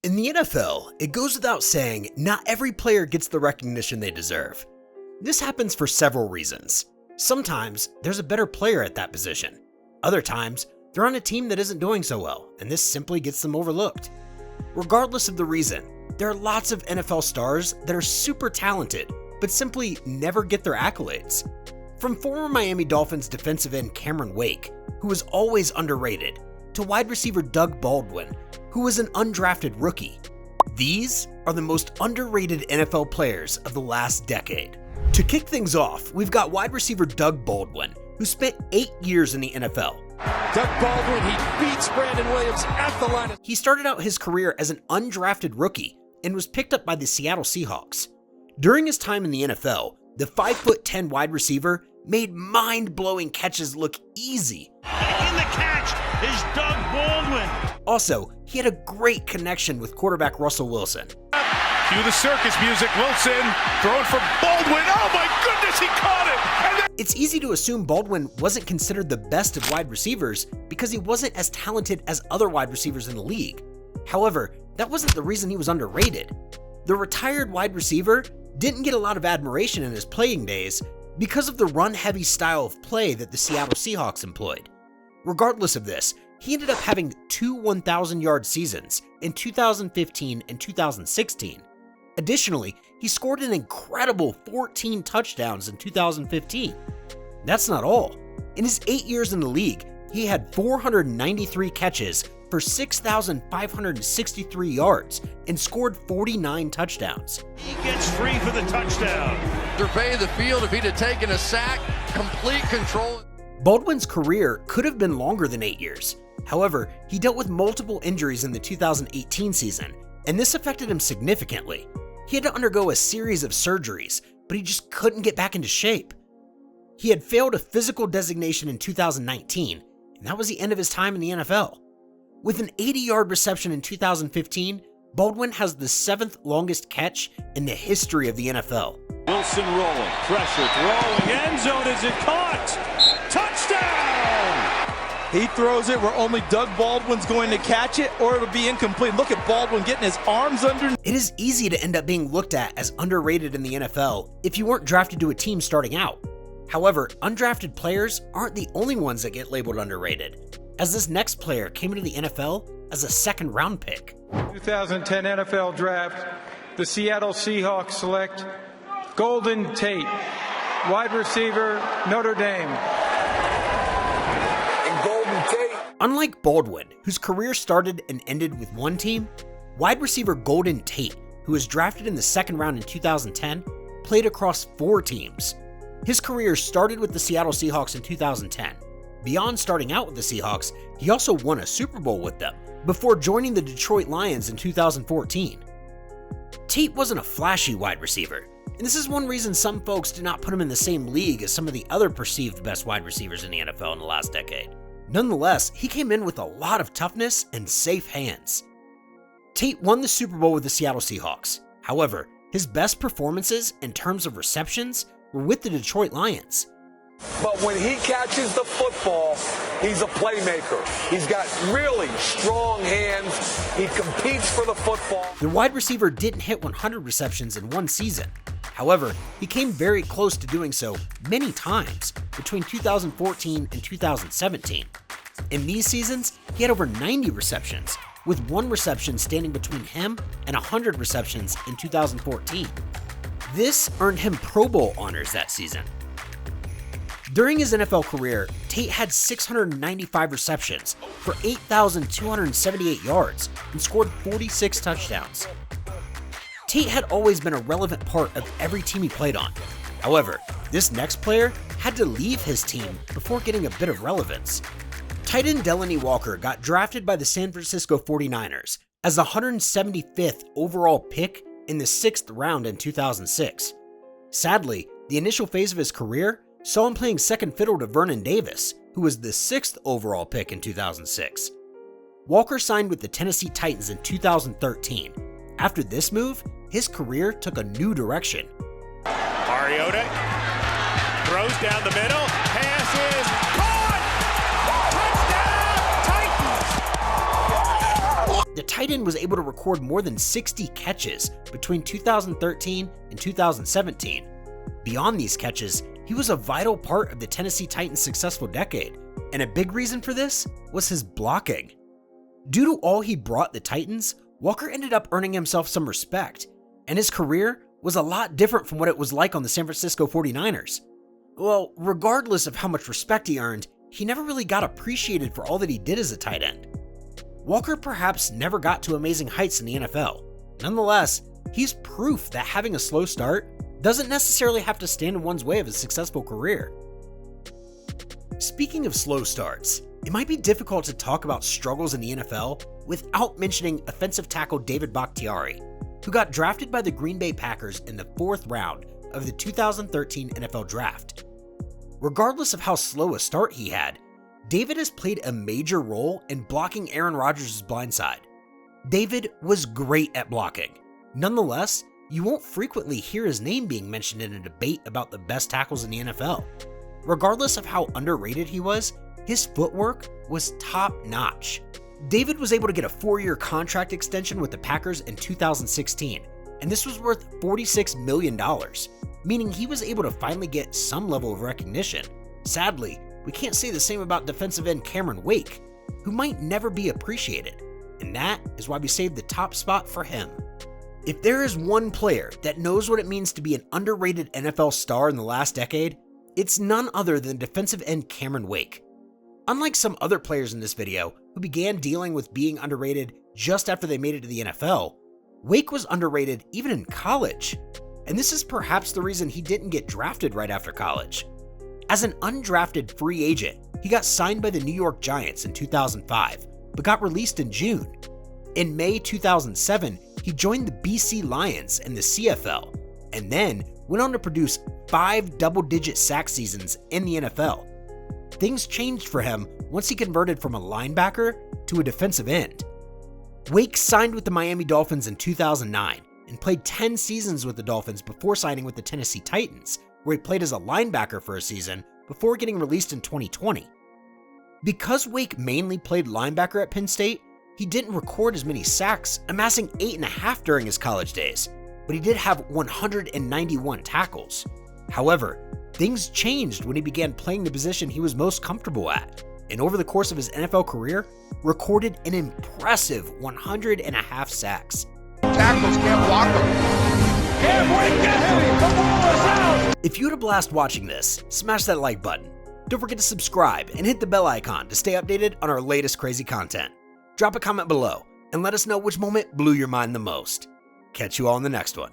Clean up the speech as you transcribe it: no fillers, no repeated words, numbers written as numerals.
In the NFL, it goes without saying, not every player gets the recognition they deserve. This happens for several reasons. Sometimes, there's a better player at that position. Other times, they're on a team that isn't doing so well, and this simply gets them overlooked. Regardless of the reason, there are lots of NFL stars that are super talented, but simply never get their accolades. From former Miami Dolphins defensive end Cameron Wake, who was always underrated, to wide receiver Doug Baldwin, who was an undrafted rookie. These are the most underrated NFL players of the last decade. To kick things off, we've got wide receiver Doug Baldwin, who spent 8 years in the NFL. Doug Baldwin, he beats Brandon Williams at the line. He started out his career as an undrafted rookie and was picked up by the Seattle Seahawks. During his time in the NFL, the 5'10" wide receiver made mind-blowing catches look easy. In the catch is Doug Baldwin. Also, he had a great connection with quarterback Russell Wilson. Cue the circus music. Wilson throwing for Baldwin. Oh my goodness, he caught it! It's easy to assume Baldwin wasn't considered the best of wide receivers because he wasn't as talented as other wide receivers in the league. However, that wasn't the reason he was underrated. The retired wide receiver didn't get a lot of admiration in his playing days because of the run-heavy style of play that the Seattle Seahawks employed. Regardless of this, he ended up having 2 1,000-yard seasons in 2015 and 2016. Additionally, he scored an incredible 14 touchdowns in 2015. That's not all. In his 8 years in the league, he had 493 catches for 6,563 yards and scored 49 touchdowns. He gets free for the touchdown. Survey the field if he'd have taken a sack, complete control. Baldwin's career could have been longer than 8 years. However, he dealt with multiple injuries in the 2018 season, and this affected him significantly. He had to undergo a series of surgeries, but he just couldn't get back into shape. He had failed a physical designation in 2019, and that was the end of his time in the NFL. With an 80-yard reception in 2015, Baldwin has the 7th longest catch in the history of the NFL. Wilson rolling, pressure, throwing, end zone, is it caught? Touchdown! He throws it where only Doug Baldwin's going to catch it, or it'll be incomplete. Look at Baldwin getting his arms under. It is easy to end up being looked at as underrated in the NFL if you weren't drafted to a team starting out. However, undrafted players aren't the only ones that get labeled underrated, as this next player came into the NFL as a 2nd round pick. 2010 NFL Draft, the Seattle Seahawks select Golden Tate, wide receiver, Notre Dame. Unlike Baldwin, whose career started and ended with one team, wide receiver Golden Tate, who was drafted in the 2nd round in 2010, played across 4 teams. His career started with the Seattle Seahawks in 2010. Beyond starting out with the Seahawks, he also won a Super Bowl with them before joining the Detroit Lions in 2014. Tate wasn't a flashy wide receiver, and this is one reason some folks do not put him in the same league as some of the other perceived best wide receivers in the NFL in the last decade. Nonetheless, he came in with a lot of toughness and safe hands. Tate won the Super Bowl with the Seattle Seahawks. However, his best performances in terms of receptions were with the Detroit Lions. But when he catches the football, he's a playmaker. He's got really strong hands. He competes for the football. The wide receiver didn't hit 100 receptions in one season. However, he came very close to doing so many times between 2014 and 2017. In these seasons, he had over 90 receptions, with 1 reception standing between him and 100 receptions in 2014. This earned him Pro Bowl honors that season. During his NFL career, Tate had 695 receptions for 8,278 yards and scored 46 touchdowns. Tate had always been a relevant part of every team he played on. However, this next player had to leave his team before getting a bit of relevance. Tight end Delaney Walker got drafted by the San Francisco 49ers as the 175th overall pick in the 6th round in 2006. Sadly, the initial phase of his career saw him playing second fiddle to Vernon Davis, who was the 6th overall pick in 2006. Walker signed with the Tennessee Titans in 2013. After this move, his career took a new direction. Mariota throws down the middle, pass is caught! Touchdown, Titans! the tight end was able to record more than 60 catches between 2013 and 2017. Beyond these catches, he was a vital part of the Tennessee Titans' successful decade, and a big reason for this was his blocking. Due to all he brought the Titans, Walker ended up earning himself some respect, and his career was a lot different from what it was like on the San Francisco 49ers. Well, regardless of how much respect he earned, he never really got appreciated for all that he did as a tight end. Walker perhaps never got to amazing heights in the NFL. Nonetheless, he's proof that having a slow start doesn't necessarily have to stand in one's way of a successful career. Speaking of slow starts, it might be difficult to talk about struggles in the NFL without mentioning offensive tackle David Bakhtiari, who got drafted by the Green Bay Packers in the 4th round of the 2013 NFL Draft. Regardless of how slow a start he had, David has played a major role in blocking Aaron Rodgers' blindside. David was great at blocking. Nonetheless, you won't frequently hear his name being mentioned in a debate about the best tackles in the NFL. Regardless of how underrated he was, his footwork was top-notch. David was able to get a 4-year contract extension with the Packers in 2016, and this was worth $46 million, meaning he was able to finally get some level of recognition. Sadly, we can't say the same about defensive end Cameron Wake, who might never be appreciated, and that is why we saved the top spot for him. If there is one player that knows what it means to be an underrated NFL star in the last decade, it's none other than defensive end Cameron Wake. Unlike some other players in this video who began dealing with being underrated just after they made it to the NFL, Wake was underrated even in college, and this is perhaps the reason he didn't get drafted right after college. As an undrafted free agent, he got signed by the New York Giants in 2005, but got released in June. In May 2007, he joined the BC Lions in the CFL, and then went on to produce 5 double-digit sack seasons in the NFL. Things changed for him once he converted from a linebacker to a defensive end. Wake signed with the Miami Dolphins in 2009 and played 10 seasons with the Dolphins before signing with the Tennessee Titans, where he played as a linebacker for a season before getting released in 2020. Because Wake mainly played linebacker at Penn State, he didn't record as many sacks, amassing 8.5 during his college days, but he did have 191 tackles. However, things changed when he began playing the position he was most comfortable at, and over the course of his NFL career, recorded an impressive 100.5 sacks. Tackles can't block him. The ball is out. If you had a blast watching this, smash that like button. Don't forget to subscribe and hit the bell icon to stay updated on our latest crazy content. Drop a comment below and let us know which moment blew your mind the most. Catch you all in the next one.